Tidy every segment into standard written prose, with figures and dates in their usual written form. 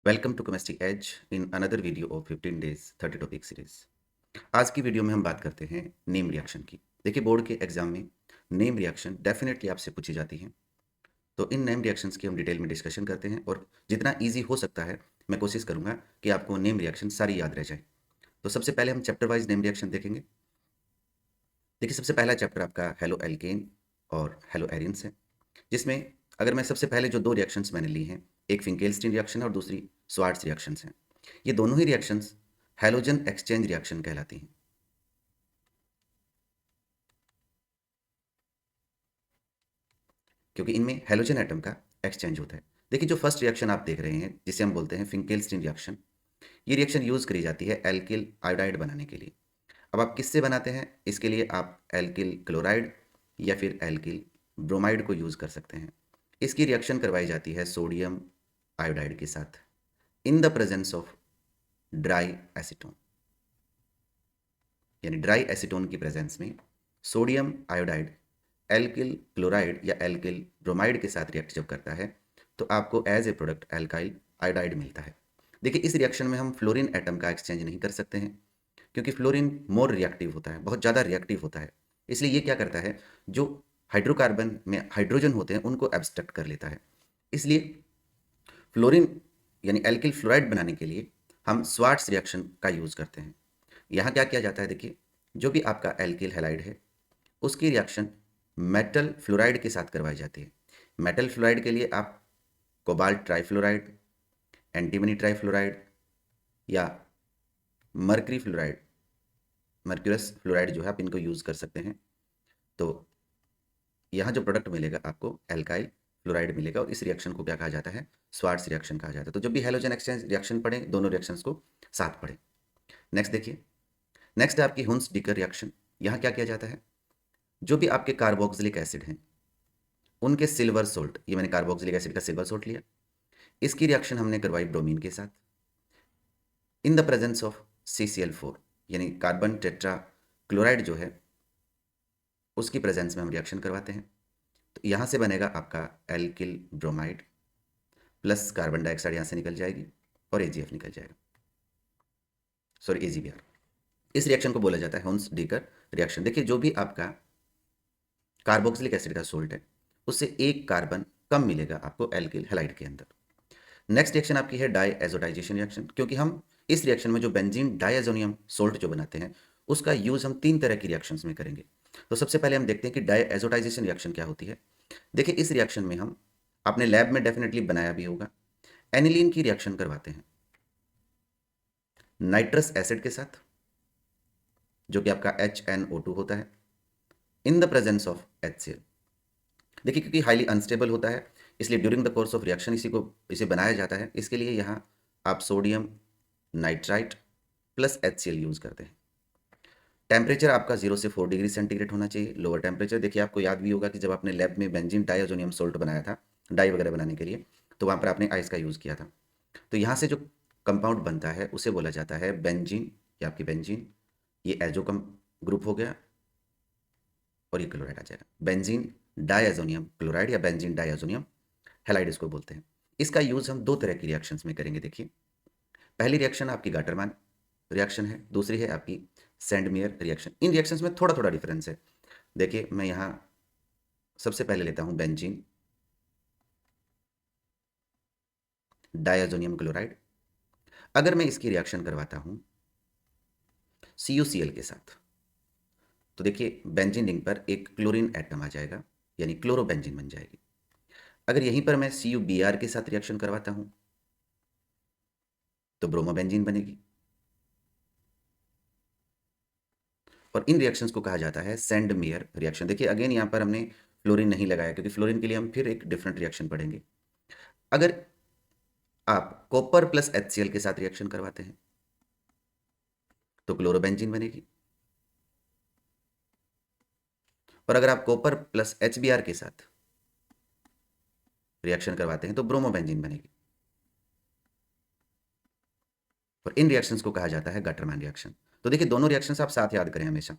Welcome to chemistry as in another video of 15 days 30 topic series. आज की video में हम बात करते हैं नेम रिएक्शन की। देखिए, बोर्ड के एग्जाम में नेम रिएक्शन डेफिनेटली आपसे पूछी जाती है। तो इन नेम रिएक्शंस की हम डिटेल में डिस्कशन करते हैं और जितना इजी हो सकता है मैं कोशिश करूंगा कि आपको नेम रिएक्शन सारी याद रह जाए। तो सबसे पहले हम चैप्टर वाइज नेम रिएक्शन देखेंगे। देखिए, सबसे पहला चैप्टर आपका हेलो एल्केन और हेलो एरिन्स है, जिसमें अगर मैं सबसे पहले जो दो रिएक्शंस मैंने ली हैं, एक फिंकेल्स्टीन रिएक्शन और दूसरी स्वार्ट्स रिएक्शंस हैं। ये दोनों ही रिएक्शंस हैलोजन एक्सचेंज रिएक्शन कहलाती हैं, क्योंकि इनमें हैलोजन एटम का एक्सचेंज होता है। देखिए, जो फर्स्ट रिएक्शन आप देख रहे हैं जिसे हम बोलते हैं फिंकेल्स्टीन रिएक्शन, ये रिएक्शन यूज़ करी जाती है एल्किल आयोडाइड बनाने के लिए। अब आप किससे बनाते हैं? इसके लिए आप एल्किल क्लोराइड या फिर एल्किल ब्रोमाइड को यूज़ कर सकते हैं। इसकी रिएक्शन करवाई जाती है सोडियम आयोडाइड के साथ in the presence of dry acetone, यानी ड्राई एसीटोन की प्रेजेंस में सोडियम आयोडाइड एल्किल क्लोराइड या एल्किल ब्रोमाइड के साथ रिएक्ट जब करता है तो आपको as a product alkyl iodide मिलता है। देखिए, इस रिएक्शन में हम फ्लोरीन एटम का एक्सचेंज नहीं कर सकते हैं, क्योंकि फ्लोरीन मोर रिएक्टिव होता है, बहुत ज़्यादा रिएक्टिव होता है। इसलिए ये क्या करता है, जो हाइड्रोकार्बन में हाइड्रोजन होते हैं उनको एब्स्ट्रैक्ट कर लेता है। इसलिए फ्लोरीन यानी एल्किल फ्लोराइड बनाने के लिए हम स्वार्ट्स रिएक्शन का यूज़ करते हैं। यहाँ क्या किया जाता है? देखिए, जो भी आपका एल्किल हैलाइड है उसकी रिएक्शन मेटल फ्लोराइड के साथ करवाई जाती है। मेटल फ्लोराइड के लिए आप कोबाल्ट ट्राइफ्लोराइड, एंटीमनी ट्राइफ्लोराइड या मर्करी फ्लोराइड, मर्क्यूरस फ्लोराइड जो है आप इनको यूज़ कर सकते हैं। तो यहाँ जो प्रोडक्ट मिलेगा आपको एल्काइल फ्लोराइड मिलेगा और इस रिएक्शन को क्या कहा जाता है? स्वार्ट्स रिएक्शन कहा जाता है। तो जब भी हैलोजन एक्सचेंज रिएक्शन पढ़ें, दोनों रिएक्शंस को साथ पढ़ें। नेक्स्ट देखिए, नेक्स्ट है आपकी हुंस डीकर रिएक्शन। यहाँ क्या किया जाता है? जो भी आपके कार्बोक्सिलिक एसिड हैं उनके सिल्वर सोल्ट, ये मैंने कार्बोक्सिलिक एसिड का सिल्वर सोल्ट लिया, इसकी रिएक्शन हमने करवाई ब्रोमीन के साथ in the presence of CCl4, यानी कार्बन टेट्रा क्लोराइड जो है उसकी प्रेजेंस में हम रिएक्शन करवाते हैं। तो यहाँ से बनेगा आपका alkyl bromide plus carbon dioxide यहाँ से निकल जाएगी और AgF निकल जाएगा, सॉरी AgBr। इस रिएक्शन को बोला जाता है हुंस डीकर रिएक्शन। देखिए, जो भी आपका कार्बोक्सिलिक एसिड का सोल्ट है उससे एक कार्बन कम मिलेगा आपको एल्किल हैलाइड के अंदर। नेक्स्ट रिएक्शन आपकी है डाई एजोटाइजेशन रिएक्शन, क्योंकि हम इस रिएक्शन में जो बेंजीन डाइएजोनियम सोल्ट जो बनाते हैं उसका यूज हम तीन तरह की रिएक्शंस में करेंगे। तो सबसे पहले हम देखते हैं कि डाई एजोटाइजेशन रिएक्शन क्या होती है। देखिए, इस रिएक्शन में हम अपने लैब में डेफिनेटली बनाया भी होगा, एनिलीन की रिएक्शन करवाते हैं नाइट्रस एसिड के साथ, जो कि आपका HNO2 होता है इन द प्रेजेंस ऑफ HCl। देखिए, क्योंकि हाईली अनस्टेबल होता है इसलिए during the course of reaction इसे बनाया जाता है। इसके लिए यहाँ आप sodium nitrite plus HCl use करते हैं। टेम्परेचर आपका 0 से 4 डिग्री सेंटीग्रेड होना चाहिए, लोअर टेम्परेचर। देखिए, आपको याद भी होगा कि जब आपने लैब में बेंजीन डाइअज़ोनियम सोल्ट बनाया था डाई वगैरह बनाने के लिए, तो वहाँ पर आपने आइस का यूज़ किया था। तो यहाँ से जो कंपाउंड बनता है उसे बोला जाता है बेंजीन, ये आपकी बेंजीन, ये एजो कम ग्रुप हो गया और ये क्लोराइड आ जाएगा, बेंजीन डाइअज़ोनियम क्लोराइड या बेंजीन डाइअज़ोनियम हैलाइड इसको बोलते हैं। इसका यूज़ हम दो तरह की रिएक्शंस में करेंगे। देखिए, पहली रिएक्शन आपकी गाटरमान रिएक्शन है, दूसरी है आपकी सैंडमेयर रिएक्शन। इन रिएक्शंस में थोड़ा थोड़ा डिफरेंस है। देखिए, मैं यहाँ सबसे पहले लेता हूँ बेंजीन डाइअज़ोनियम क्लोराइड। अगर मैं इसकी रिएक्शन करवाता हूँ CuCl के साथ, तो देखिए बेंजीन रिंग पर एक क्लोरीन एटम आ जाएगा, यानी क्लोरोबेंजीन बन जाएगी। अगर यहीं पर मैं CuBr के साथ रिएक्शन करवाता हूँ तो ब्रोमोबेंजीन बनेगी। और इन रिएक्शंस को कहा जाता है सैंडमेयर रिएक्शन। देखिए, अगेन यहाँ पर हमने फ्लोरीन नहीं लगाया, क्योंकि फ्लोरीन के लिए हम फिर एक डिफरेंट रिएक्शन पढ़ेंगे। अगर आप कॉपर प्लस HCl के साथ रिएक्शन करवाते हैं तो क्लोरोबेंजीन बनेगी, और अगर आप कॉपर प्लस HBr के साथ रिएक्शन करवाते हैं तो ब्रोमोबेंजीन बनेगी। और इन रिएक्शंस को कहा जाता है गाटरमान रिएक्शन। तो देखिए, दोनों रिएक्शंस आप साथ याद करें हमेशा,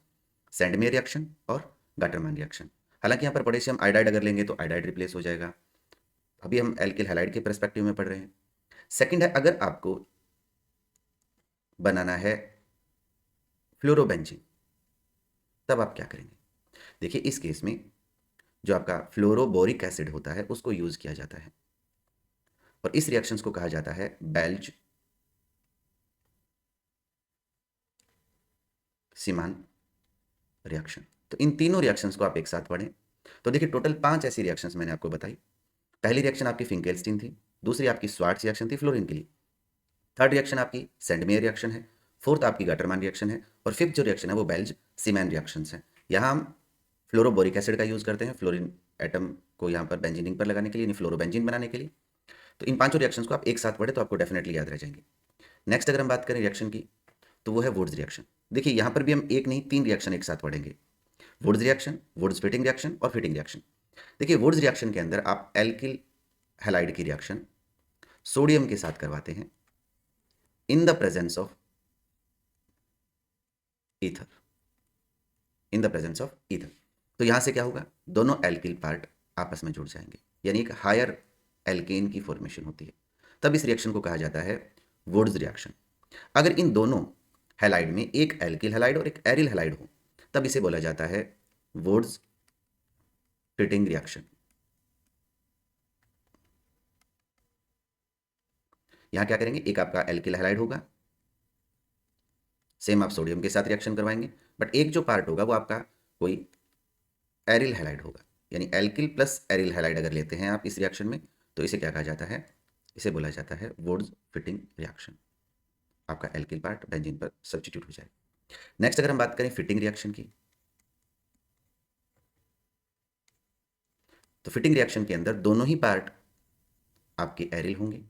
सैंडमेयर रिएक्शन और गाटरमान रिएक्शन। हालांकि यहाँ पर पोटेशियम आयोडाइड अगर लेंगे तो आयोडाइड रिप्लेस हो जाएगा। अभी हम एल्किल हैलाइड के पर्सपेक्टिव में पढ़ रहे हैं। सेकंड है, अगर आपको बनाना है फ्लोरोबेंजीन, तब आप क्या करेंगे? देखिए इस केस में जो आपका फ्लोरोबोरिक एसिड होता है उसको यूज किया जाता है और इस रिएक्शंस को कहा जाता है बेल्ज सीमान रिएक्शन। तो इन तीनों रिएक्शंस को आप एक साथ पढ़ें। तो देखिए टोटल 5 ऐसी रिएक्शंस मैंने आपको बताई। पहली रिएक्शन आपकी फिंकेल्स्टीन थी, दूसरी आपकी स्वार्ट्ज रिएक्शन थी फ्लोरीन के लिए, थर्ड रिएक्शन आपकी सेंडमेयर रिएक्शन है, फोर्थ आपकी गटरमान रिएक्शन है और फिफ्थ जो रिएक्शन है वो बेल्ज सीमैन रिएक्शन है। यहाँ हम फ्लोरोबोरिक एसिड का यूज़ करते हैं फ्लोरीन एटम को यहाँ पर बेंजीनिंग पर लगाने के लिए, यानी फ्लोरोबेंजीन बनाने के लिए। तो इन पांचों रिएक्शंस को आप एक साथ पढ़े तो आपको डेफिनेटली याद रह जाएंगे। नेक्स्ट अगर हम बात करें रिएक्शन की, तो वो है वुड्स रिएक्शन। देखिए यहाँ पर भी हम एक नहीं 3 रिएक्शन एक साथ पढ़ेंगे, Wurtz reaction, Wurtz Fittig reaction और फिटिंग रिएक्शन। देखिए वुड्स रिएक्शन के अंदर आप एल्किल हैलाइड की रिएक्शन सोडियम के साथ करवाते हैं in the presence of ether, in the presence of ether. तो यहां से क्या होगा, दोनों एल्किल पार्ट आपस में जुड़ जाएंगे, यानी एक हायर एल्केन की फॉर्मेशन होती है। तब इस रिएक्शन को कहा जाता है वुड्स रिएक्शन। अगर इन दोनों हैलाइड में एक एल्किल हैलाइड और एक एरिल हैलाइड हो, तब इसे बोला जाता है वुड्स फिटिंग रिएक्शन। यहां क्या करेंगे, एक आपका एल्किल हैलाइड होगा, सेम आप सोडियम के साथ रिएक्शन करवाएंगे, बट एक जो पार्ट होगा वो आपका कोई एरिल हैलाइड होगा, यानी एल्किल प्लस एरिल हैलाइड अगर लेते हैं आप इस रिएक्शन में, तो इसे क्या कहा जाता है, इसे बोला जाता है वुड्स फिटिंग रिएक्शन। आपका एल्किल पार्ट बेंजीन पर सब्स्टिट्यूट हो जाए। नेक्स्ट अगर हम बात करें फिटिंग रिएक्शन की, तो फिटिंग रिएक्शन के अंदर दोनों ही पार्ट आपके एरिल होंगे।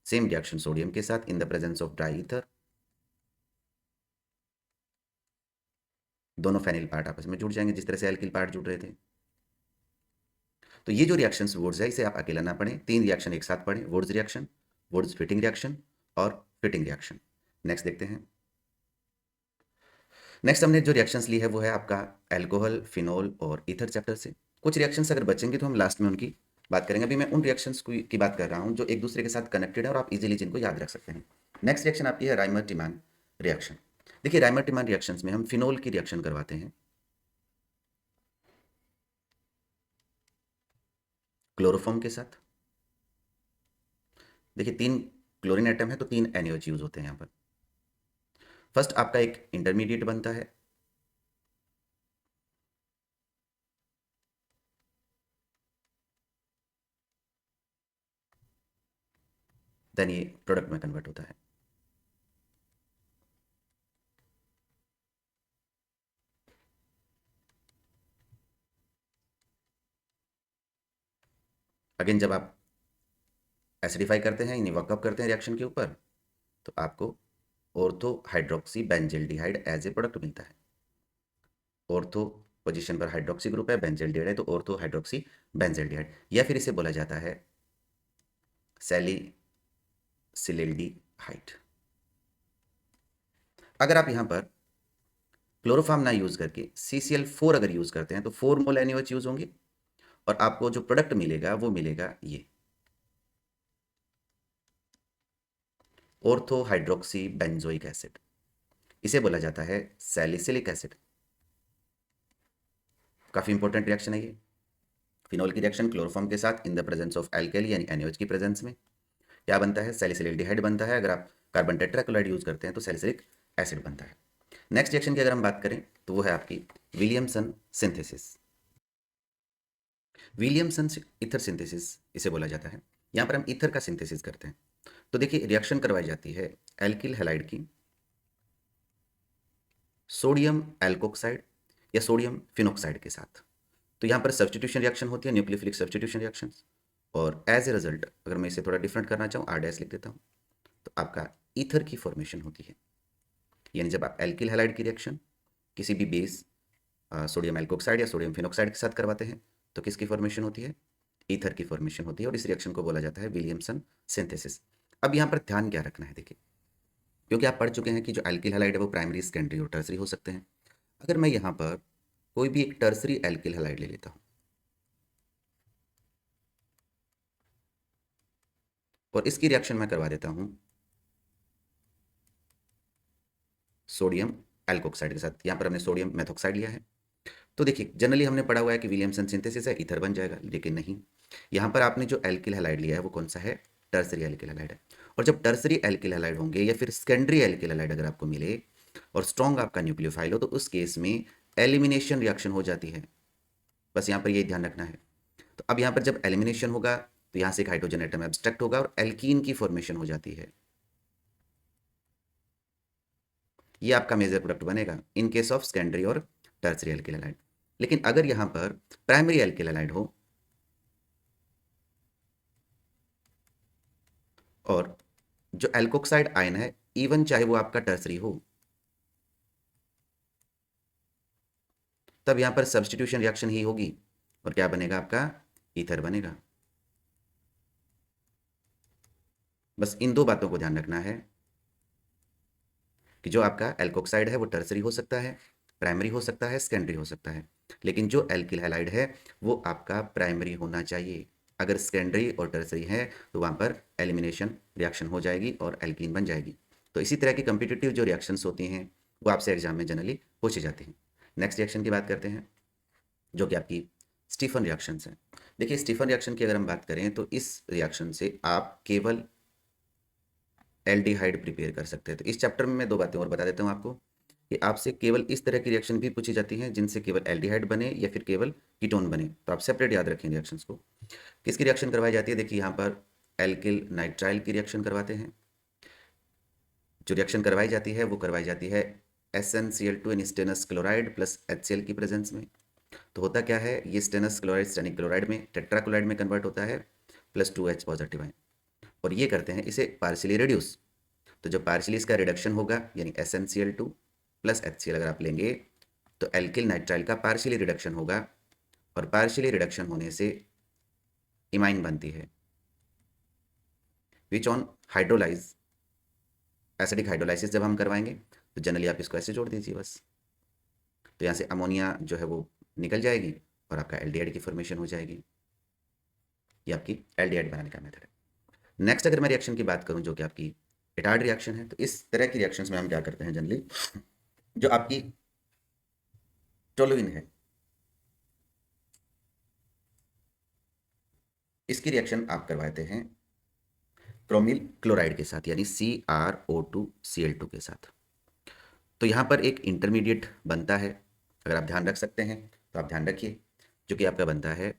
सेम रिएक्शन सोडियम के साथ in the presence of dry ether, दोनों फेनिल पार्ट आपस में जुड़ जाएंगे जिस तरह से एल्किल पार्ट जुड़ रहे थे। तो ये जो रिएक्शंस वुड्स है इसे आप अकेला ना पढ़ें, 3 रिएक्शन एक साथ पढ़ें, Wurtz reaction, Wurtz Fittig reaction और फिटिंग रिएक्शन। नेक्स्ट देखते हैं। नेक्स्ट हमने जो रिएक्शंस ली है वो है आपका एल्कोहल, फिनोल और ईथर चैप्टर से। कुछ रिएक्शंस अगर बचेंगे तो हम लास्ट में उनकी बात करेंगे। अभी मैं उन रिएक्शंस की बात कर रहा हूँ जो एक दूसरे के साथ कनेक्टेड है और आप इजीली जिनको याद रख सकते हैं। नेक्स्ट रिएक्शन आपकी है राइमर टिमान रिएक्शन। देखिए राइमर टिमान रिएक्शंस में हम फिनोल की रिएक्शन करवाते हैं क्लोरोफॉर्म के साथ। देखिए 3 क्लोरीन एटम है तो 3 NaOH यूज होते हैं यहाँ पर। फर्स्ट आपका एक इंटरमीडिएट बनता है, देन ये प्रोडक्ट में कन्वर्ट होता है। अगेन जब आप एसिडिफाई करते हैं यानी वर्कअप करते हैं रिएक्शन के ऊपर, तो आपको ortho hydroxy benzaldehyde as a product मिलता है। ऑर्थो पोजीशन पर हाइड्रोक्सी ग्रुप है, बेंजल्डिहाइड है, तो ऑर्थो हाइड्रोक्सी बेंजल्डिहाइड, या फिर इसे बोला जाता है सैलिसिल्डिहाइड। अगर आप यहाँ पर क्लोरोफॉर्म ना यूज करके CCl4 अगर यूज करते हैं तो 4 मोल NaOH यूज होंगे और आपको जो प्रोडक्ट मिलेगा वो मिलेगा ये ऑर्थो हाइड्रोक्सी बेंजोइक एसिड। इसे बोला जाता है सैलिसिलिक एसिड। काफी इंपॉर्टेंट रिएक्शन है ये। फिनोल की रिएक्शन क्लोरोफॉर्म के साथ in the presence of alkali यानी NaOH की प्रेजेंस में क्या बनता है, सैलिसिल्डिहाइड बनता है। अगर आप कार्बन टेट्राक्लोराइड यूज करते हैं तो सैलिसिलिक एसिड बनता है। नेक्स्ट रिएक्शन की अगर हम बात करें तो वो है आपकी Williamson synthesis. Williamson ether synthesis इसे बोला जाता है। यहाँ पर हम ईथर का सिंथेसिस करते हैं। तो देखिए रिएक्शन करवाई जाती है एल्किल हैलाइड की सोडियम एल्कोक्साइड या सोडियम फिनोक्साइड के साथ। तो यहाँ पर सब्स्टिट्यूशन रिएक्शन होती है, न्यूक्लियोफिलिक सब्स्टिट्यूशन रिएक्शन, और एज ए रिजल्ट अगर मैं इसे थोड़ा डिफरेंट करना चाहूँ R- लिख देता हूँ, तो आपका ईथर की फॉर्मेशन होती है। यानी जब आप एल्किल हैलाइड की रिएक्शन किसी भी बेस सोडियम एल्कोक्साइड या सोडियम फिनोक्साइड के साथ करवाते हैं तो किसकी फॉर्मेशन होती है, ईथर की फॉर्मेशन होती है, और इस रिएक्शन को बोला जाता है विलियमसन सिंथेसिस। अब यहाँ पर ध्यान क्या रखना है, देखिए क्योंकि आप पढ़ चुके हैं कि जो एल्किल हैलाइड है वो प्राइमरी, सेकेंडरी और टर्सरी हो सकते हैं। अगर मैं यहाँ पर कोई भी एक टर्सरी एल्किल हैलाइड ले लेता हूँ और इसकी रिएक्शन मैं करवा देता हूँ सोडियम एल्कोक्साइड के साथ। यहाँ पर हमने सोडियम मेथोक्साइड लिया है। तो देखिए जनरली हमने पढ़ा हुआ है कि विलियमसन सिंथेसिस है, ईथर बन जाएगा, लेकिन नहीं। यहाँ पर आपने जो एल्किल हैलाइड लिया है वो कौन सा है? टर्सरी एल्किल हैलाइड है। और जब टर्सरी एल्किल हैलाइड होंगे या फिर सेकेंडरी एल्किल हैलाइड अगर आपको मिले और स्ट्रॉन्ग आपका न्यूक्लियोफाइल हो, तो उस केस में एलिमिनेशन रिएक्शन हो जाती है। बस यहाँ पर ये ध्यान रखना है। तो अब यहाँ पर जब एलिमिनेशन होगा तो यहाँ से एक हाइड्रोजन एटम एब्स्ट्रैक्ट होगा और एल्कीन की फॉर्मेशन हो जाती है। ये आपका मेजर प्रोडक्ट बनेगा इन केस ऑफ सेकेंडरी और टर्सरी एल्किल हैलाइड। लेकिन अगर यहाँ पर प्राइमरी एल्किल हैलाइड हो और जो एल्कोक्साइड आयन है, इवन चाहे वो आपका टर्सरी हो, तब यहाँ पर सब्स्टिट्यूशन रिएक्शन ही होगी और क्या बनेगा आपका? ईथर बनेगा। बस इन दो बातों को ध्यान रखना है कि जो आपका एल्कोक्साइड है वो टर्सरी हो सकता है, प्राइमरी हो सकता है, सेकेंडरी हो सकता है, लेकिन जो एल्किल हैलाइड है वो आपका प्राइमरी होना चाहिए। अगर सेकेंडरी और टर्सरी है तो वहाँ पर एलिमिनेशन रिएक्शन हो जाएगी और एल्कीन बन जाएगी। तो इसी तरह की कम्पिटिटिव जो रिएक्शंस होती हैं वो आपसे एग्जाम में जनरली पूछी जाती हैं। नेक्स्ट रिएक्शन की बात करते हैं जो कि आपकी स्टीफन रिएक्शंस हैं। देखिए स्टीफन रिएक्शन की अगर हम बात करें तो इस रिएक्शन से आप केवल एल्डिहाइड प्रिपेयर कर सकते हैं। तो इस चैप्टर में मैं दो बातें और बता देता हूँ आपको कि आपसे केवल इस तरह की रिएक्शन भी पूछी जाती हैं जिनसे केवल एल्डिहाइड बने या फिर केवल कीटोन बने। तो आप सेपरेट याद रखें रिएक्शंस को। किसकी रिएक्शन करवाई जाती है? देखिए यहाँ पर एल्किल नाइट्राइल की रिएक्शन करवाते हैं। जो रिएक्शन करवाई जाती है वो करवाई जाती है SnCl2 यानी स्टेनस क्लोराइड प्लस HCl की प्रेजेंस में। तो होता क्या है, ये स्टेनस क्लोराइड स्टेनिक क्लोराइड में टेट्राक्लोराइड में कन्वर्ट होता है प्लस 2H पॉजिटिव आयन, और ये करते हैं इसे पार्शियली रिड्यूस। तो जब पार्शियली इसका रिडक्शन होगा यानी SnCl2 प्लस HCl अगर आप लेंगे तो एल्किल नाइट्राइल का पार्शियली रिडक्शन होगा और पार्शियली रिडक्शन होने से इमाइन बनती है which on hydrolyse. Acidic hydrolysis जब हम करवाएंगे तो जनरली आप इसको ऐसे जोड़ दीजिए बस। तो यहाँ से अमोनिया जो है वो निकल जाएगी और आपका एल्डिहाइड की फॉर्मेशन हो जाएगी। ये आपकी एल्डिहाइड बनाने का मेथड है। नेक्स्ट अगर मैं रिएक्शन की बात करूँ जो कि आपकी एटार्ड रिएक्शन है, तो इस तरह की रिएक्शंस में हम क्या करते हैं जनरली, जो आपकी टोलुइन है इसकी रिएक्शन आप करवाते हैं क्रोमिल क्लोराइड के साथ यानी CrO2Cl2 के साथ। तो यहाँ पर एक इंटरमीडिएट बनता है, अगर आप ध्यान रख सकते हैं तो आप ध्यान रखिए, जो कि आपका बनता है,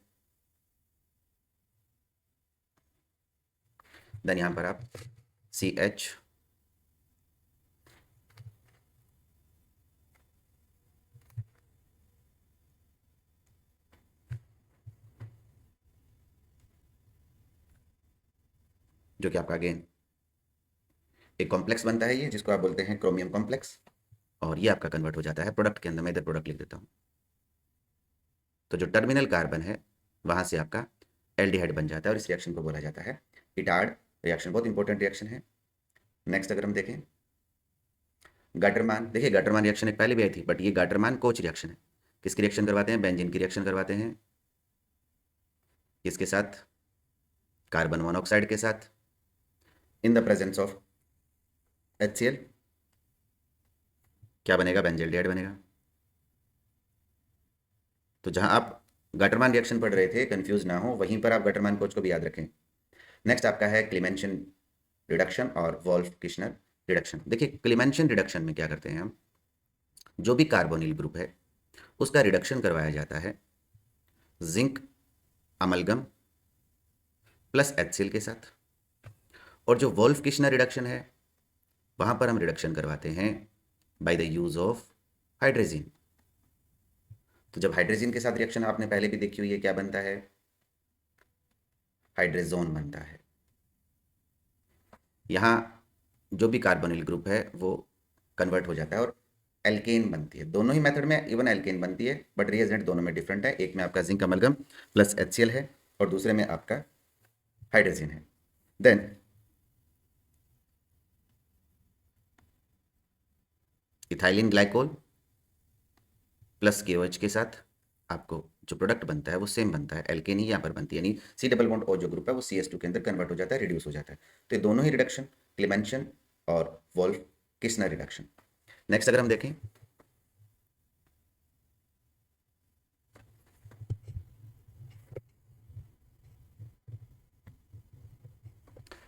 देन यहाँ पर आप CH जो कि आपका अगेन एक कॉम्प्लेक्स बनता है ये, जिसको आप बोलते हैं क्रोमियम कॉम्प्लेक्स, और ये आपका कन्वर्ट हो जाता है प्रोडक्ट के अंदर। मैं इधर प्रोडक्ट लिख देता हूँ। तो जो टर्मिनल कार्बन है वहाँ से आपका एल्डिहाइड बन जाता है और इस रिएक्शन को बोला जाता है इटार्ड रिएक्शन। बहुत इंपॉर्टेंट रिएक्शन है। नेक्स्ट अगर हम देखें गाटरमान, देखिए गाटरमान रिएक्शन एक पहले भी आई थी, बट ये गाटरमान कोच रिएक्शन है। किसकी रिएक्शन करवाते हैं? बेंजीन की रिएक्शन करवाते हैं। किसके साथ? कार्बन मोनोऑक्साइड के साथ in the presence of HCl। क्या बनेगा? बेंजल्डिहाइड बनेगा। तो जहां आप गटरमान रिएक्शन पढ़ रहे थे, कंफ्यूज ना हो, वहीं पर आप गटरमान कोच को भी याद रखें। नेक्स्ट आपका है क्लीमेंशन रिडक्शन और वोल्फ किशनर रिडक्शन। देखिए क्लीमेंशन रिडक्शन में क्या करते हैं हम, जो भी कार्बोनिल ग्रुप है उसका रिडक्शन करवाया जाता है जिंक अमलगम प्लस HCl के साथ। और जो वोल्फ किशनर रिडक्शन है वहां पर हम रिडक्शन करवाते हैं by the use of hydrogen. तो जब हाइड्रोजन के साथ रिएक्शन आपने पहले भी देखी हुई है, क्या बनता है? हाइड्रोजोन बनता है। यहाँ जो भी कार्बोनिल ग्रुप है वो कन्वर्ट हो जाता है और एल्केन बनती है। दोनों ही मेथड में इवन एल्केन बनती है, बट रिएजेंट दोनों में डिफरेंट है। एक में आपका जिंक अमलगम प्लस HCl है और दूसरे में आपका हाइड्रोजन है। Then ethylene glycol plus KOH के साथ आपको जो प्रोडक्ट बनता है वो सेम बनता है, एल्केन ही यहाँ पर बनती है, यानी सी डबल बॉन्ड और जो ग्रुप है वो CS2 के अंदर कन्वर्ट हो जाता है, रिड्यूस हो जाता है। तो ये दोनों ही रिडक्शन, क्लेमेंशन और वोल्फ किस्नर रिडक्शन। नेक्स्ट अगर हम देखें,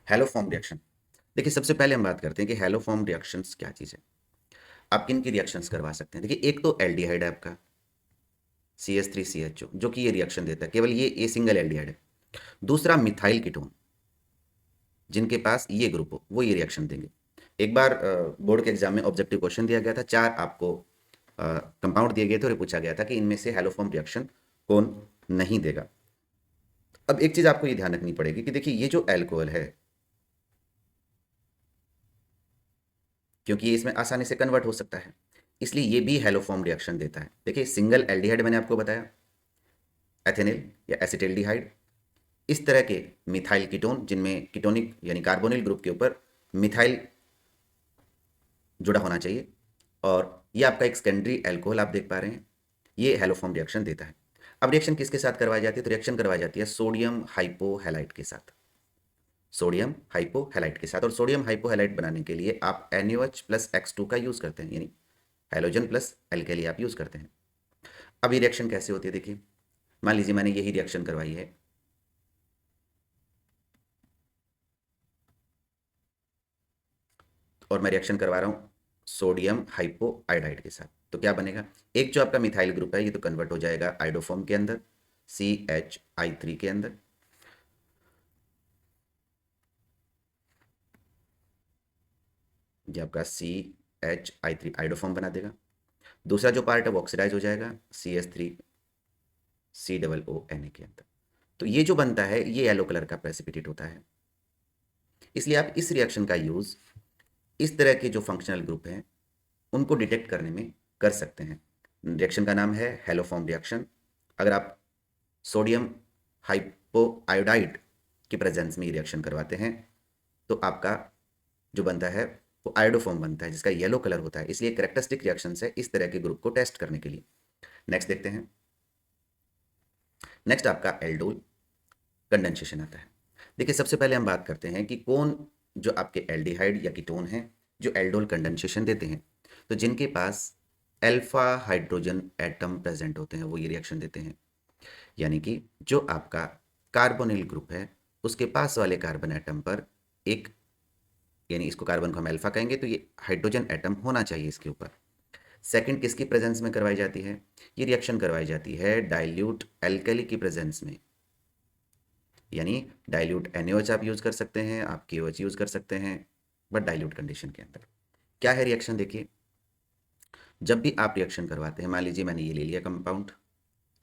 हेलोफॉर्म रिएक्शन। देखिए सबसे पहले हम बात करते हैं कि हेलोफॉर्म रिएक्शंस क्या चीज़ है। आप किन की रिएक्शंस करवा सकते हैं? देखिए एक तो एल्डिहाइड है आपका CH3CHO, जो कि ये रिएक्शन देता है, केवल ये सिंगल एल्डिहाइड है। दूसरा मिथाइल कीटोन, जिनके पास ये ग्रुप हो वो ये रिएक्शन देंगे। एक बार बोर्ड के एग्जाम में ऑब्जेक्टिव क्वेश्चन दिया गया था, 4 आपको कंपाउंड दिए गए थे और ये पूछा गया था कि इनमें से हेलोफॉर्म रिएक्शन कौन नहीं देगा। अब एक चीज़ आपको ये ध्यान रखनी पड़ेगी कि देखिए ये जो एल्कोहल है, क्योंकि ये इसमें आसानी से कन्वर्ट हो सकता है, इसलिए ये भी हेलोफॉर्म रिएक्शन देता है। देखिए सिंगल एल्डिहाइड मैंने आपको बताया, एथेनिल या एसिटिल्डिहाइड, इस तरह के मिथाइल कीटोन जिनमें कीटोनिक यानी कार्बोनिल ग्रुप के ऊपर मिथाइल जुड़ा होना चाहिए, और ये आपका एक सेकेंडरी एल्कोहल आप देख पा रहे हैं, ये हेलोफॉर्म रिएक्शन देता है। अब रिएक्शन किसके साथ करवाई जाती है? तो रिएक्शन करवाई जाती है सोडियम हाइपोहैलाइड के साथ, सोडियम हाइपोहैलाइड के साथ। और सोडियम हाइपोहैलाइड बनाने के लिए आप NaOH प्लस X2 का यूज़ करते हैं, यानी हैलोजन प्लस एल्केली आप यूज़ करते हैं। अब ये रिएक्शन कैसे होती है? देखिए मान लीजिए मैंने यही रिएक्शन करवाई है, और मैं रिएक्शन करवा रहा हूँ सोडियम हाइपोआइडाइड के साथ, तो क्या बनेगा? एक जो आपका मिथाइल ग्रुप है ये तो कन्वर्ट हो जाएगा आइडोफॉर्म के अंदर, CHI3 के अंदर, ये आपका CHI3 आइडोफॉर्म बना देगा। दूसरा जो पार्ट है वो ऑक्सीडाइज हो जाएगा CH3COONA के अंदर। तो ये जो बनता है ये येलो कलर का प्रेसिपिटेट होता है। इसलिए आप इस रिएक्शन का यूज़ इस तरह के जो फंक्शनल ग्रुप हैं उनको डिटेक्ट करने में कर सकते हैं। रिएक्शन का नाम है हेलोफॉर्म रिएक्शन। अगर आप सोडियम हाइपोआयोडाइड के प्रेजेंस में ये रिएक्शन करवाते हैं तो आपका जो बनता है वो आयोडोफॉर्म बनता है, जिसका येलो कलर होता है। इसलिए कैरेक्टरिस्टिक रिएक्शन है इस तरह के ग्रुप को टेस्ट करने के लिए। नेक्स्ट देखते हैं। नेक्स्ट आपका एल्डोल कंडेंसेशन आता है। देखिए सबसे पहले हम बात करते हैं कि कौन जो आपके एल्डिहाइड या कीटोन हैं जो एल्डोल कंडेंसेशन देते हैं। तो जिनके पास अल्फा हाइड्रोजन एटम प्रेजेंट होते हैं वो ये रिएक्शन देते हैं, यानी कि जो आपका कार्बोनिल ग्रुप है उसके पास वाले कार्बन एटम पर एक, यानी इसको कार्बन को हम अल्फा कहेंगे, तो ये हाइड्रोजन एटम होना चाहिए इसके ऊपर। सेकंड किसकी प्रेजेंस में करवाई जाती है? ये रिएक्शन करवाई जाती है डाइल्यूट एल्कली की प्रेजेंस में, यानी डाइल्यूट NaOH आप यूज़ कर सकते हैं, आप KOH यूज़ कर सकते हैं, बट डाइल्यूट कंडीशन के अंदर। क्या है रिएक्शन? देखिए जब भी आप रिएक्शन करवाते हैं, मान लीजिए मैंने ये ले लिया कंपाउंड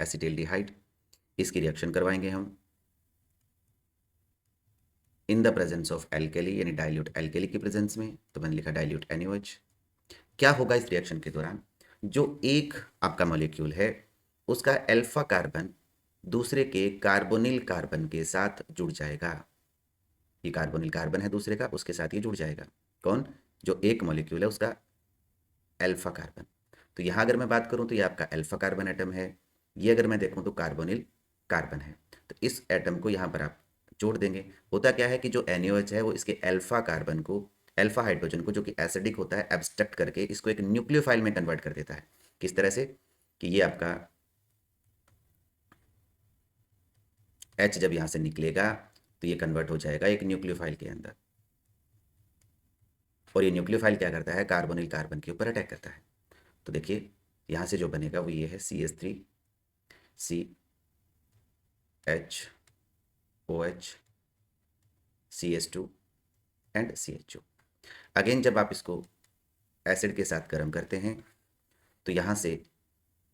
एसिटिल्डिहाइड, इसकी रिएक्शन करवाएंगे हम इन द प्रेजेंस ऑफ एल्केली, यानी डाइल्यूट एल्केली की प्रेजेंस में, तो मैंने लिखा डाइल्यूट NaOH। क्या होगा इस रिएक्शन के दौरान? जो एक आपका मॉलिक्यूल है उसका अल्फा कार्बन दूसरे के कार्बोनिल कार्बन के साथ जुड़ जाएगा। ये कार्बोनिल कार्बन है दूसरे का, उसके साथ ये जुड़ जाएगा। कौन? जो एक मॉलिक्यूल है उसका अल्फा कार्बन। तो यहाँ अगर मैं बात करूँ तो ये आपका अल्फा कार्बन एटम है, ये अगर मैं देखूँ तो कार्बोनिल कार्बन है। तो इस एटम को यहाँ पर आप जोड़ देंगे। होता क्या है कि जो NaOH है वो इसके अल्फा कार्बन को, अल्फा हाइड्रोजन को जो कि एसिडिक होता है, एब्स्ट्रैक्ट करके इसको एक न्यूक्लियोफाइल में कन्वर्ट कर देता है। किस तरह से? कि ये आपका H जब यहाँ से निकलेगा तो ये कन्वर्ट हो जाएगा एक न्यूक्लियोफाइल के अंदर, और ये न्यूक्लियोफाइल क्या करता है? कार्बोनिल कार्बन के ऊपर अटैक करता है। तो देखिए यहाँ से जो बनेगा वो ये है CH3CHOH CS2 and CHO। Again जब आप इसको एसिड के साथ गर्म करते हैं तो यहाँ से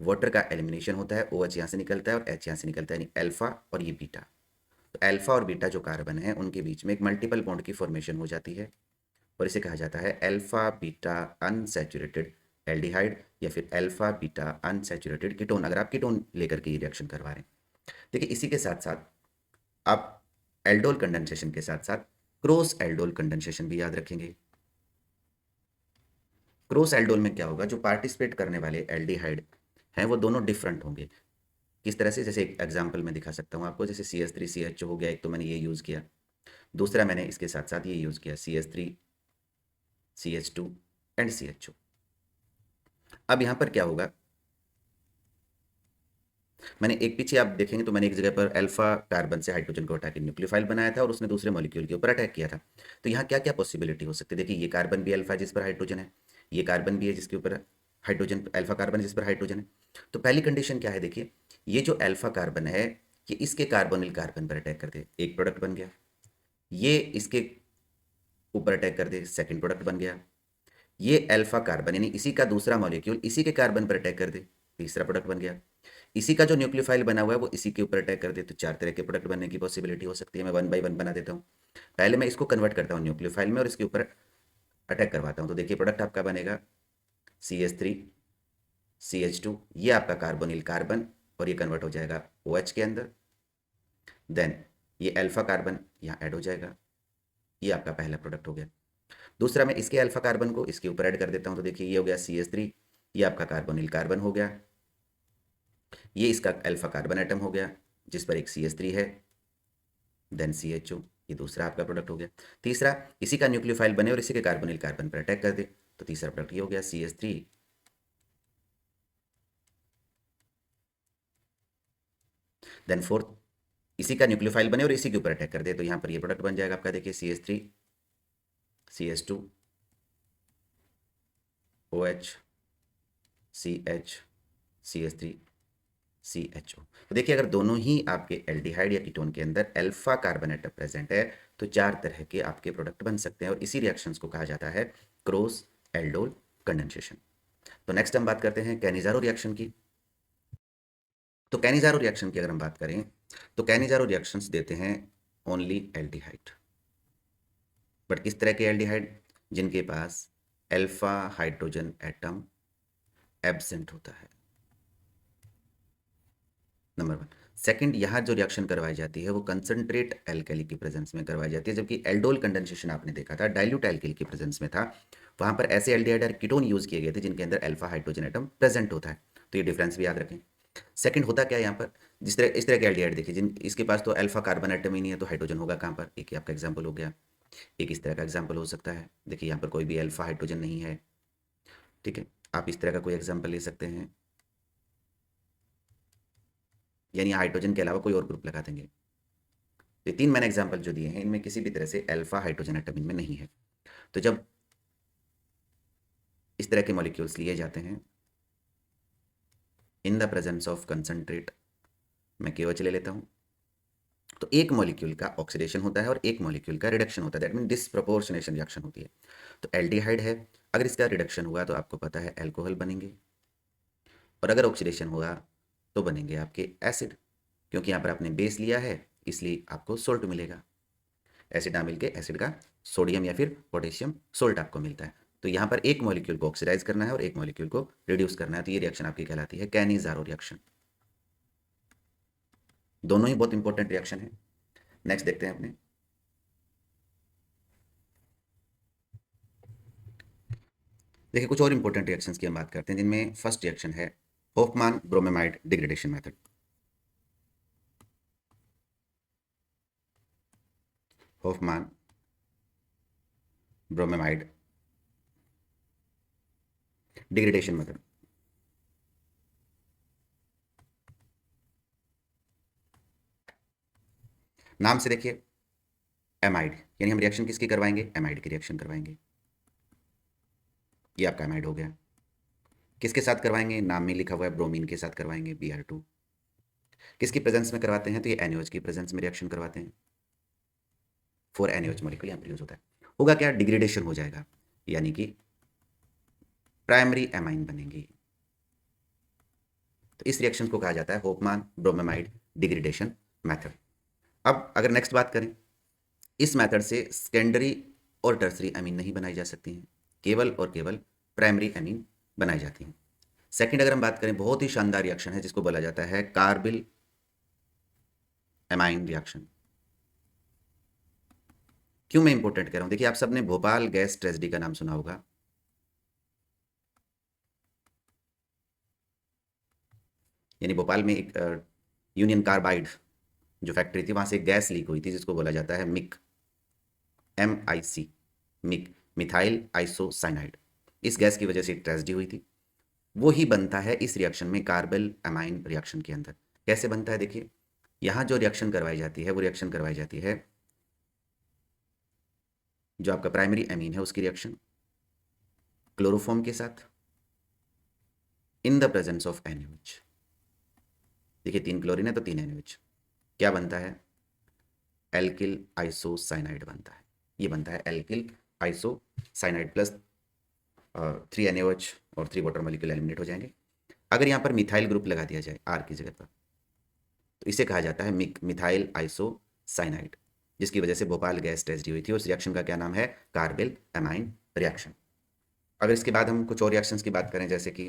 वाटर का एलिमिनेशन होता है, OH यहाँ से निकलता है और H यहाँ से निकलता है, यानी अल्फा और ये बीटा। तो अल्फा और बीटा जो कार्बन है उनके बीच में एक मल्टीपल बॉन्ड की फॉर्मेशन हो जाती है, और इसे कहा जाता है अल्फा बीटा अनसैचुरेटेड एल्डिहाइड या फिर अल्फा बीटा अनसैचुरेटेड कीटोन, अगर आप कीटोन लेकर के ये रिएक्शन करवा रहे हैं। देखिए इसी के साथ साथ आप एल्डोल कंडेंसेशन के साथ साथ क्रॉस एल्डोल कंडेंसेशन भी याद रखेंगे। क्रॉस एल्डोल में क्या होगा? जो पार्टिसिपेट करने वाले एल्डिहाइड हैं वो दोनों डिफरेंट होंगे, किस तरह से, जैसे एक एग्जांपल मैं दिखा सकता हूँ आपको, जैसे CH3CH हो गया, एक तो मैंने ये यूज़ किया, दूसरा मैंने इसके साथ साथ ये यूज़ किया CH3CH2 एंड CHO। अब यहाँ पर क्या होगा, मैंने एक पीछे आप देखेंगे तो मैंने एक जगह पर अल्फा कार्बन से हाइड्रोजन को हटा के न्यूक्लियोफाइल बनाया था और उसने दूसरे मॉलिक्यूल के ऊपर अटैक किया था। तो यहाँ क्या क्या पॉसिबिलिटी हो सकती है, देखिए ये कार्बन भी अल्फा जिस पर हाइड्रोजन है, ये कार्बन भी है जिसके ऊपर हाइड्रोजन, अल्फा कार्बन है जिस पर हाइड्रोजन है। तो पहली कंडीशन क्या है, देखिए ये जो अल्फा कार्बन है ये इसके कार्बोनिल कार्बन पर अटैक कर दे, एक प्रोडक्ट बन गया। ये इसके ऊपर अटैक कर दे, सेकेंड प्रोडक्ट बन गया। ये अल्फा कार्बन यानी इसी का दूसरा मॉलिक्यूल इसी के कार्बन पर अटैक कर दे, तीसरा प्रोडक्ट बन गया। इसी का जो न्यूक्लियोफाइल बना हुआ है वो इसी के ऊपर अटैक कर दे, तो चार तरह के प्रोडक्ट बनने की पॉसिबिलिटी हो सकती है। मैं वन बाय वन बना देता हूँ। पहले मैं इसको कन्वर्ट करता हूँ न्यूक्लियोफाइल में और इसके ऊपर अटैक करवाता हूँ। तो देखिए प्रोडक्ट आपका बनेगा CH3CH2, ये आपका कार्बोनिल कार्बन और ये कन्वर्ट हो जाएगा OH के अंदर। देन ये अल्फा कार्बन यहाँ ऐड हो जाएगा, ये आपका पहला प्रोडक्ट हो गया। दूसरा मैं इसके अल्फा कार्बन को इसके ऊपर ऐड कर देता हूँ, तो देखिए ये हो गया CH3, ये आपका कार्बोनिल कार्बन हो गया, ये इसका अल्फा कार्बन एटम हो गया जिस पर एक CH3 है, देन CHO, ये दूसरा आपका प्रोडक्ट हो गया। तीसरा इसी का न्यूक्लियोफाइल बने और इसी के कार्बोनिल कार्बन पर अटैक कर दे, तो तीसरा प्रोडक्ट ये हो गया CH3। देन फोर्थ इसी का न्यूक्लियोफाइल बने और इसी के ऊपर अटैक कर दे, तो यहाँ पर ये प्रोडक्ट बन जाएगा आपका, देखिए CH3CH2 OH CH CH3 CHO। तो देखिए अगर दोनों ही आपके एल्डिहाइड या कीटोन के अंदर अल्फा कार्बन एटम प्रेजेंट है तो चार तरह के आपके प्रोडक्ट बन सकते हैं और इसी रिएक्शंस को कहा जाता है क्रॉस एल्डोल कंडेंसेशन। तो नेक्स्ट हम बात करते हैं कैनिजारो रिएक्शन की। तो कैनिजारो रिएक्शन की अगर हम बात करें तो कैनिजारो रिएक्शंस देते हैं ओनली एल्डिहाइड, बट किस तरह के एल्डिहाइड, जिनके पास अल्फा हाइड्रोजन एटम एब्सेंट होता है, नंबर वन। सेकंड, यहाँ जो रिएक्शन करवाई जाती है वो कंसंट्रेट एल्कली की प्रेजेंस में करवाई जाती है, जबकि एल्डोल कंडेंसेशन आपने देखा था डाइल्यूट एल्किल की प्रेजेंस में था। वहाँ पर ऐसे एल्डिहाइड और कीटोन यूज किए गए थे जिनके अंदर अल्फा हाइड्रोजन एटम प्रेजेंट होता है, तो ये डिफरेंस भी याद रखें। सेकंड होता क्या है यहाँ पर, इस तरह के एल्डिहाइड देखिए जिन इसके पास तो अल्फा कार्बन एटम ही नहीं है तो हाइड्रोजन होगा कहाँ पर, एक ही आपका एग्जाम्पल हो गया। एक इस तरह का एग्जाम्पल हो सकता है, देखिए यहाँ पर कोई भी अल्फा हाइड्रोजन नहीं है, ठीक है। आप इस तरह का कोई एग्जाम्पल ले सकते हैं, यानी हाइड्रोजन के अलावा कोई और ग्रुप लगा देंगे। ये तीन मैंने एग्जाम्पल जो दिए हैं इनमें किसी भी तरह से अल्फा हाइड्रोजन एटम इनमें नहीं है। तो जब इस तरह के मॉलिक्यूल्स लिए जाते हैं in the presence of concentrate, मैं KOH ले लेता हूँ, तो एक मॉलिक्यूल का ऑक्सीडेशन होता है और एक मॉलिक्यूल का रिडक्शन होता है, दैट मीन डिसप्रोपोर्शनेशन रिएक्शन होती है। तो एल्डिहाइड है, अगर इसका रिडक्शन हुआ तो आपको पता है एल्कोहल बनेंगे, और अगर ऑक्सीडेशन हुआ तो बनेंगे आपके एसिड, क्योंकि यहाँ पर आपने बेस लिया है इसलिए आपको सोल्ट मिलेगा। एसिड ना मिलके एसिड का सोडियम या फिर पोटेशियम सोल्ट आपको मिलता है। तो यहाँ पर एक मॉलिक्यूल को ऑक्सीडाइज करना है और एक मॉलिक्यूल को रिड्यूस करना है, तो ये रिएक्शन आपकी कहलाती है कैनिजारो रिएक्शन। दोनों ही बहुत इंपॉर्टेंट रिएक्शन है। नेक्स्ट देखते हैं अपने, देखिए कुछ और इंपॉर्टेंट रिएक्शंस की हम बात करते हैं जिनमें फर्स्ट रिएक्शन है होफमान bromamide degradation method. होफमान bromamide degradation method. नाम से देखिए एमाइड, यानी हम रिएक्शन किसकी करवाएंगे, एमाइड की रिएक्शन करवाएंगे। ये आपका एमाइड हो गया। किसके साथ करवाएंगे, नाम में लिखा हुआ है ब्रोमीन के साथ करवाएंगे Br2। किसकी प्रेजेंस में करवाते हैं, तो ये NaOH की प्रेजेंस में रिएक्शन करवाते हैं, 4NaOH मॉलिक्यूल यहाँ पर यूज होता है। होगा क्या, डिग्रेडेशन हो जाएगा, यानी कि प्राइमरी एमाइन बनेंगी। तो इस रिएक्शन को कहा जाता है होफमान ब्रोमेमाइड डिग्रेडेशन मेथड। अब अगर नेक्स्ट बात करें, इस मेथड से सेकेंडरी और टर्सरी एमीन नहीं बनाई जा सकती हैं, केवल और केवल प्राइमरी एमीन बनाई जाती हैं। सेकंड अगर हम बात करें, बहुत ही शानदार रिएक्शन है जिसको बोला जाता है कार्बिल एमाइन रिएक्शन। क्यों मैं इंपॉर्टेंट कह रहा हूं, देखिए आप सबने भोपाल गैस ट्रेजेडी का नाम सुना होगा, यानी भोपाल में एक यूनियन कार्बाइड जो फैक्ट्री थी, वहाँ से गैस लीक हुई थी जिसको बोला जाता है Mick, MIC, Mick, methyl isocyanide. इस गैस की वजह से एक ट्रेजेडी हुई थी। वो ही बनता है इस रिएक्शन में, कार्बल अमाइन रिएक्शन के अंदर। कैसे बनता है देखिए, यहाँ जो रिएक्शन करवाई जाती है वो रिएक्शन करवाई जाती है जो आपका प्राइमरी एमीन है उसकी रिएक्शन क्लोरोफॉर्म के साथ in the presence of NaOH। देखिए 3 क्लोरीन है तो 3 NaOH, क्या बनता है, एल्किल आइसोसाइनाइड बनता है। ये बनता है एल्किल आइसोसाइनाइड प्लस 3 NaOH और 3 वाटर मॉलिक्यूल एलिमिनेट हो जाएंगे। अगर यहाँ पर मिथाइल ग्रुप लगा दिया जाए R की जगह पर, तो इसे कहा जाता है मिथाइल आइसोसाइनाइड, जिसकी वजह से भोपाल गैस ट्रेजेडी हुई थी। उस रिएक्शन का क्या नाम है, कार्बल एमाइन रिएक्शन। अगर इसके बाद हम कुछ और रिएक्शंस की बात करें, जैसे कि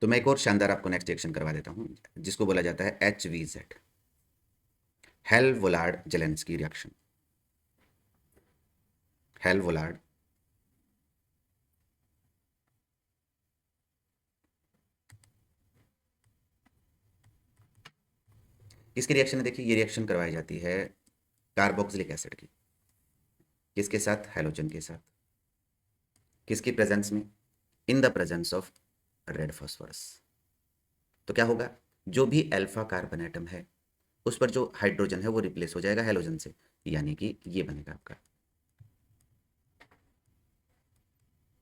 तो मैं एक और शानदार आपको नेक्स्ट रिएक्शन करवा देता हूँ जिसको बोला जाता है HVZ, हेल-वोलार्ड जेलेंस्की रिएक्शन। हेल-वोलार्ड इसकी रिएक्शन देखिए, ये रिएक्शन करवाई जाती है कार्बोक्सिलिक एसिड की, किसके साथ, हैलोजन के साथ, किसकी प्रेजेंस में, इन the presence of red phosphorus. तो क्या होगा, जो भी अल्फा कार्बन एटम है उस पर जो हाइड्रोजन है वो रिप्लेस हो जाएगा हैलोजन से, यानी कि ये बनेगा आपका,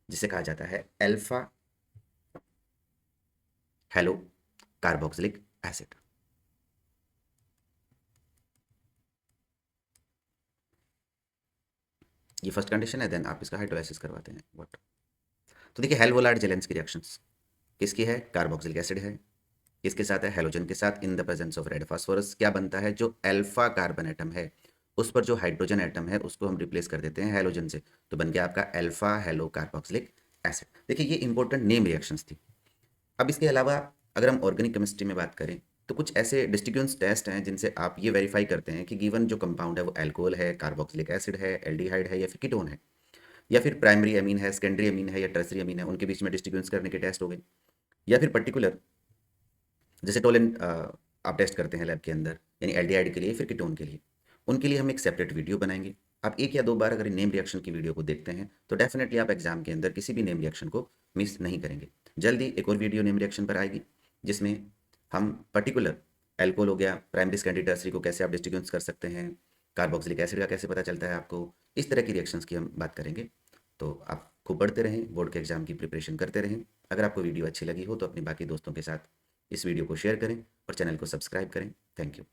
जिसे कहा जाता है अल्फा हेलो कार्बोक्सिलिक एसिड। ये फर्स्ट कंडीशन है, देन आप इसका हाइड्रोलाइसिस करवाते हैं व्हाट। तो देखिए हेल-वोलार्ड जेलेंस्की रिएक्शंस किसकी है, कार्बोक्सिलिक एसिड है, किसके साथ है, हैलोजन के साथ, in the presence of red phosphorus. क्या बनता है, जो अल्फा कार्बन एटम है उस पर जो हाइड्रोजन एटम है उसको हम रिप्लेस कर देते हैं हैलोजन से, तो बन गया आपका अल्फा हेलो कार्बोक्सिलिक एसिड। देखिए ये इंपॉर्टेंट नेम रिएक्शंस थी। अब इसके अलावा अगर हम ऑर्गेनिक केमिस्ट्री में बात करें तो कुछ ऐसे डिस्टिंग्विश टेस्ट हैं जिनसे आप ये वेरीफाई करते हैं कि गिवन जो कंपाउंड है वो अल्कोहल है, कार्बोक्सिलिक एसिड है, एल्डिहाइड है या फिर कीटोन है, या फिर प्राइमरी अमीन है, सेकेंडरी अमीन है या टर्सरी अमीन है, उनके बीच में डिस्टिंग्विश करने के टेस्ट हो गए। या फिर पर्टिकुलर जैसे टोलेंट आप टेस्ट करते हैं लैब के अंदर, यानी एल्डिहाइड के लिए फिर कीटोन के लिए, उनके लिए हम एक सेपरेट वीडियो बनाएंगे। आप एक या दो बार अगर नेम रिएक्शन की वीडियो को देखते हैं तो डेफिनेटली आप एग्जाम के अंदर किसी भी नेम रिएक्शन को मिस नहीं करेंगे। जल्दी एक और वीडियो नेम रिएक्शन पर आएगी जिसमें हम पर्टिकुलर एल्कोहल हो गया, प्राइमरी सेकेंडरी टर्सरी को कैसे आप डिस्टिंग्विश कर सकते हैं, कार्बोक्सिलिक एसिड का कैसे पता चलता है आपको, इस तरह की रिएक्शंस की हम बात करेंगे। तो आप खूब पढ़ते रहें, बोर्ड के एग्जाम की प्रिपरेशन करते रहें। अगर आपको वीडियो अच्छी लगी हो तो अपने बाकी दोस्तों के साथ इस वीडियो को शेयर करें और चैनल को सब्सक्राइब करें। Thank you.